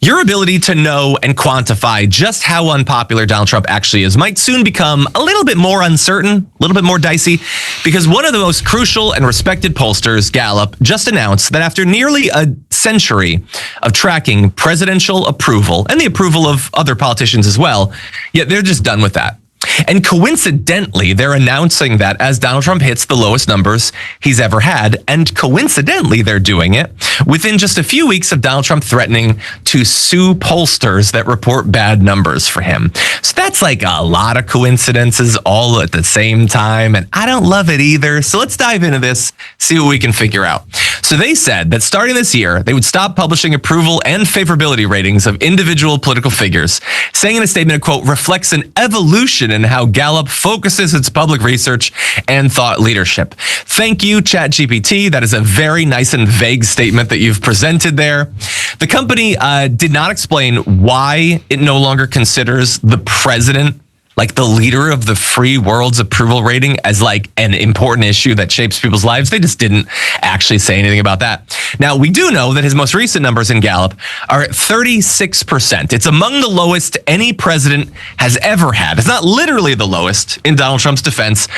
Your ability to know and quantify just how unpopular Donald Trump actually is might soon become a little bit more uncertain, a little bit more dicey, because one of the most crucial and respected pollsters, Gallup, just announced that after nearly a century of tracking presidential approval and the approval of other politicians as well, yet they're just done with that. And coincidentally, they're announcing that as Donald Trump hits the lowest numbers he's ever had, and coincidentally, they're doing it within just a few weeks of Donald Trump threatening to sue pollsters that report bad numbers for him. So that's like a lot of coincidences all at the same time, and I don't love it either. So let's dive into this, see what we can figure out. So they said that starting this year, they would stop publishing approval and favorability ratings of individual political figures, saying in a statement, quote, reflects an evolution in how Gallup focuses its public research and thought leadership. Thank you, ChatGPT. That is a very nice and vague statement that you've presented there. The company did not explain why it no longer considers the president, like the leader of the free world's approval rating, as like an important issue that shapes people's lives. They just didn't actually say anything about that. Now, we do know that his most recent numbers in Gallup are at 36%. It's among the lowest any president has ever had. It's not literally the lowest in Donald Trump's defense.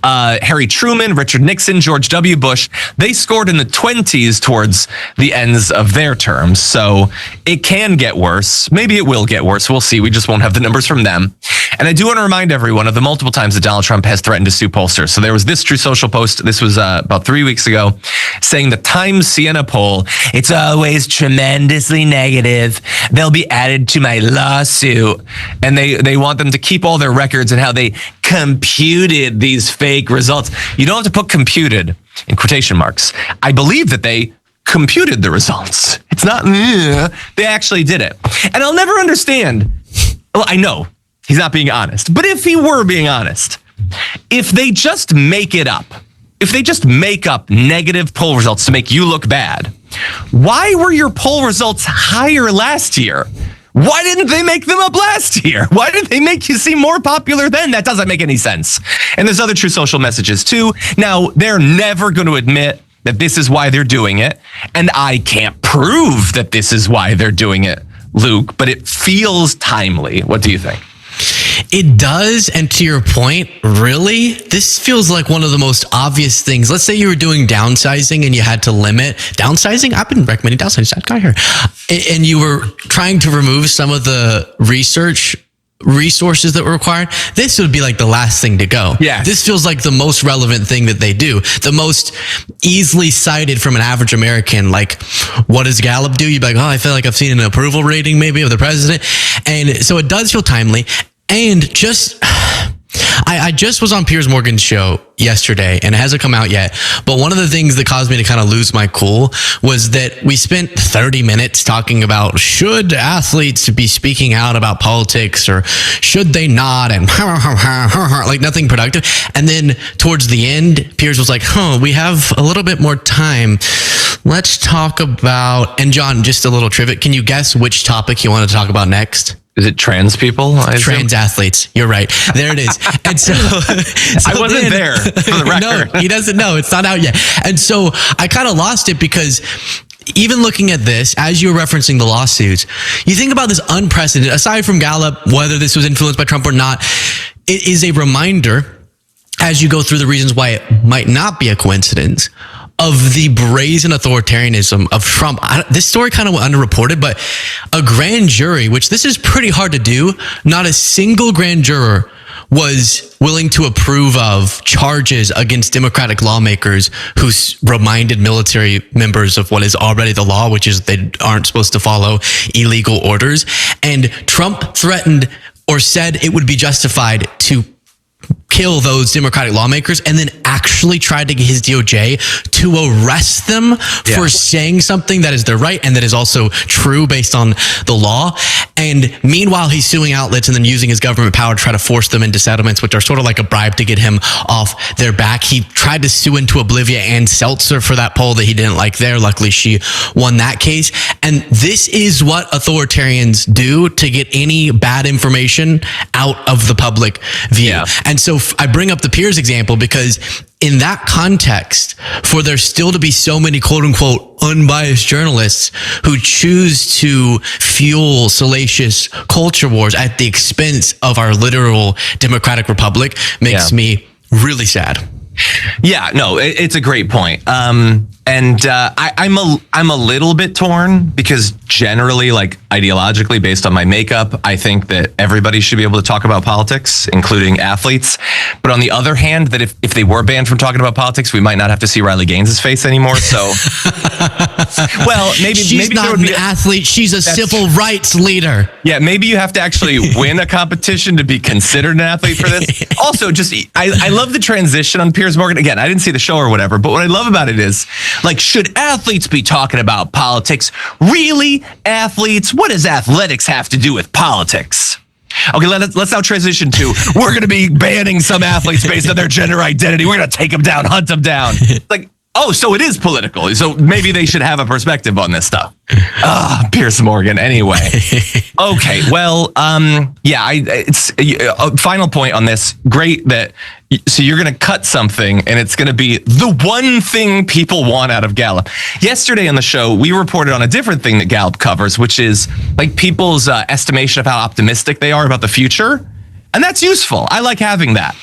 Harry Truman, Richard Nixon, George W. Bush, they scored in the 20s towards the ends of their terms. So it can get worse. Maybe it will get worse. We'll see. We just won't have the numbers from them. And I do want to remind everyone of the multiple times that Donald Trump has threatened to sue pollsters. So there was this True Social post. This was about 3 weeks ago, saying the Times Siena poll, it's always tremendously negative. They'll be added to my lawsuit. And they want them to keep all their records and how they computed these fake results. You don't have to put computed in quotation marks. I believe that they computed the results. It's not, they actually did it. And I'll never understand. Well, I know he's not being honest. But if he were being honest, if they just make it up, if they just make up negative poll results to make you look bad, why were your poll results higher last year? Why didn't they make them up last year? Why did they make you seem more popular then? That doesn't make any sense. And there's other True Social messages too. Now, they're never going to admit that this is why they're doing it. And I can't prove that this is why they're doing it, Luke, but it feels timely. What do you think? It does. And to your point, really, this feels like one of the most obvious things. Let's say you were doing downsizing and you had to limit downsizing. I've been recommending downsizing. That guy here. And you were trying to remove some of the research resources that were required. This would be like the last thing to go. Yeah. This feels like the most relevant thing that they do. The most easily cited from an average American. Like, what does Gallup do? You'd be like, oh, I feel like I've seen an approval rating maybe of the president. And so it does feel timely. And just, I just was on Piers Morgan's show yesterday and it hasn't come out yet. But one of the things that caused me to kind of lose my cool was that we spent 30 minutes talking about should athletes be speaking out about politics or should they not, and like nothing productive. And then towards the end, Piers was like, we have a little bit more time. Let's talk about, and John, just a little trivia. Can you guess which topic you want to talk about next? Is it trans people? Trans athletes. You're right. There it is. And so I wasn't there for the record. No, he doesn't know. It's not out yet. And so I kind of lost it because even looking at this, as you were referencing the lawsuits, you think about this unprecedented, aside from Gallup, whether this was influenced by Trump or not, it is a reminder as you go through the reasons why it might not be a coincidence of the brazen authoritarianism of Trump. This story kind of went underreported, but a grand jury, which this is pretty hard to do, not a single grand juror was willing to approve of charges against Democratic lawmakers who reminded military members of what is already the law, which is they aren't supposed to follow illegal orders. And Trump threatened or said it would be justified to kill those Democratic lawmakers and then actually tried to get his DOJ to arrest them for saying something that is their right and that is also true based on the law. And meanwhile, he's suing outlets and then using his government power to try to force them into settlements, which are sort of like a bribe to get him off their back. He tried to sue into oblivion Ann Seltzer for that poll that he didn't like there. Luckily, she won that case. And this is what authoritarians do to get any bad information out of the public view. Yeah. And so I bring up the Piers example because in that context, for there still to be so many quote unquote unbiased journalists who choose to fuel salacious culture wars at the expense of our literal democratic republic makes me really sad. Yeah, no, it's a great point. I'm a little bit torn because generally, like ideologically, based on my makeup, I think that everybody should be able to talk about politics, including athletes. But on the other hand, that if they were banned from talking about politics, we might not have to see Riley Gaines' face anymore. So, well, she's not an athlete; she's a civil rights leader. Yeah, maybe you have to actually win a competition to be considered an athlete for this. Also, I love the transition on Piers Morgan. Again, I didn't see the show or whatever, but what I love about it is, like, should athletes be talking about politics? Really? Athletes? What does athletics have to do with politics? Okay, let's now transition to, we're going to be banning some athletes based on their gender identity. We're going to take them down, hunt them down. Like, oh, so it is political. So maybe they should have a perspective on this stuff. Piers Morgan. Anyway. Okay. Well, it's a final point on this. Great that, so you're going to cut something and it's going to be the one thing people want out of Gallup. Yesterday on the show, we reported on a different thing that Gallup covers, which is like people's estimation of how optimistic they are about the future. And that's useful. I like having that.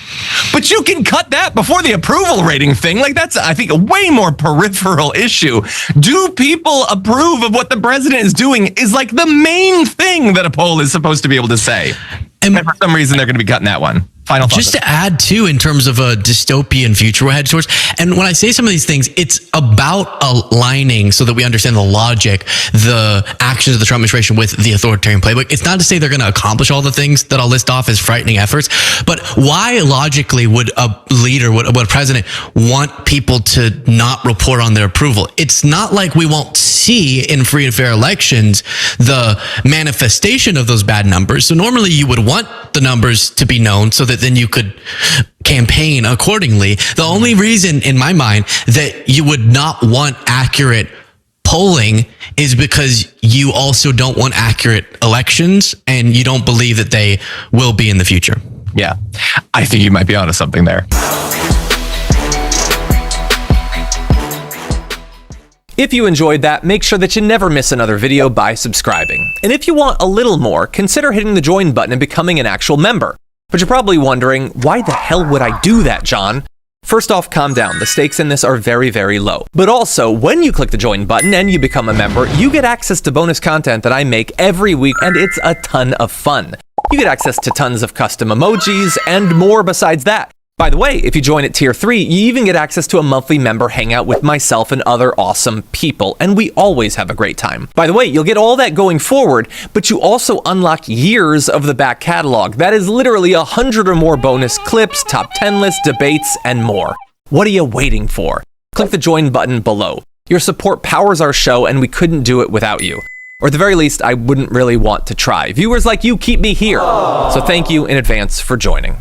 But you can cut that before the approval rating thing. Like, that's, I think, a way more peripheral issue. Do people approve of what the president is doing is like the main thing that a poll is supposed to be able to say. And for some reason, they're going to be cutting that one. Final thoughts. Just to add, too, in terms of a dystopian future we're headed towards, and when I say some of these things, it's about aligning so that we understand the logic, the actions of the Trump administration with the authoritarian playbook. It's not to say they're going to accomplish all the things that I'll list off as frightening efforts, but why logically would a leader, would a president want people to not report on their approval? It's not like we won't see in free and fair elections the manifestation of those bad numbers. So normally you would want the numbers to be known so that then you could campaign accordingly. The only reason in my mind that you would not want accurate polling is because you also don't want accurate elections and you don't believe that they will be in the future. Yeah, I think you might be onto something there. If you enjoyed that, make sure that you never miss another video by subscribing. And if you want a little more, consider hitting the join button and becoming an actual member. But you're probably wondering, why the hell would I do that, John? First off, calm down. The stakes in this are very, very low. But also, when you click the join button and you become a member, you get access to bonus content that I make every week, and it's a ton of fun. You get access to tons of custom emojis and more besides that. By the way, if you join at Tier 3, you even get access to a monthly member hangout with myself and other awesome people, and we always have a great time. By the way, you'll get all that going forward, but you also unlock years of the back catalog. That is literally 100 or more bonus clips, top 10 lists, debates, and more. What are you waiting for? Click the join button below. Your support powers our show, and we couldn't do it without you. Or at the very least, I wouldn't really want to try. Viewers like you keep me here. So thank you in advance for joining.